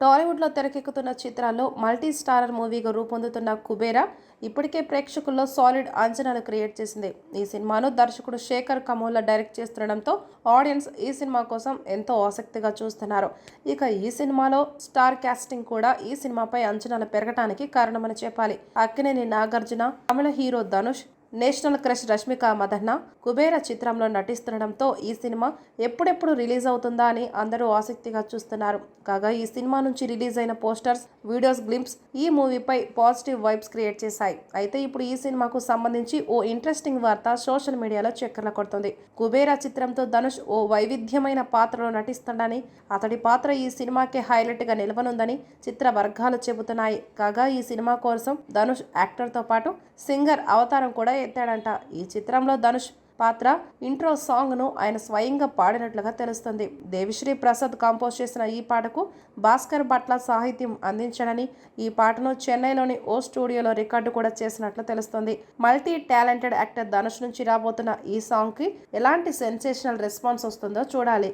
టాలీవుడ్లో తెరకెక్కుతున్న చిత్రాల్లో మల్టీ స్టారర్ మూవీగా రూపొందుతున్న కుబేరా ఇప్పటికే ప్రేక్షకుల్లో సాలిడ్ అంచనాలు క్రియేట్ చేసింది. ఈ సినిమాను దర్శకుడు శేఖర్ కమోలా డైరెక్ట్ చేస్తుండడంతో ఆడియన్స్ ఈ సినిమా కోసం ఎంతో ఆసక్తిగా చూస్తున్నారు. ఇక ఈ సినిమాలో స్టార్ కాస్టింగ్ కూడా ఈ సినిమాపై అంచనాలు పెరగటానికి కారణమని చెప్పాలి. అక్కినేని నాగార్జున, తమిళ hero Dhanush, national crush Rashmika Mandanna Kubera చిత్రంలో నటిస్తుండడంతో ఈ సినిమా ఎప్పుడెప్పుడు రిలీజ్ అవుతుందా అని అందరూ ఆసక్తిగా చూస్తున్నారు. కాగా ఈ సినిమా నుంచి రిలీజ్ అయిన పోస్టర్స్, వీడియోస్ గ్లింప్స్ ఈ మూవీపై పాజిటివ్ వైబ్స్ క్రియేట్ చేశాయి. అయితే ఇప్పుడు ఈ సినిమాకు సంబంధించి ఓ ఇంట్రెస్టింగ్ వార్త సోషల్ మీడియాలో చక్కర్లు కొడుతుంది. కుబేర చిత్రంతో ధనుష్ ఓ వైవిధ్యమైన పాత్రలో నటిస్తుండని, అతడి పాత్ర ఈ సినిమాకే హైలైట్ గా నిలవనుందని చిత్ర వర్గాలు చెబుతున్నాయి. కాగా ఈ సినిమా కోసం ధనుష్ యాక్టర్తో పాటు సింగర్ అవతారం కూడా ఎత్తాడంట. ఈ చిత్రంలో ధనుష్ పాత్ర ఇంట్రో సాంగ్ను ఆయన స్వయంగా పాడినట్లుగా తెలుస్తుంది. దేవిశ్రీ ప్రసాద్ కంపోజ్ చేసిన ఈ పాటకు భాస్కర్ భట్ల సాహిత్యం అందించాడని, ఈ పాటను చెన్నైలోని ఓ స్టూడియోలో రికార్డు కూడా చేసినట్లు తెలుస్తుంది. మల్టీ టాలెంటెడ్ యాక్టర్ ధనుష్ నుంచి రాబోతున్న ఈ సాంగ్కి ఎలాంటి సెన్సేషనల్ రెస్పాన్స్ వస్తుందో చూడాలి.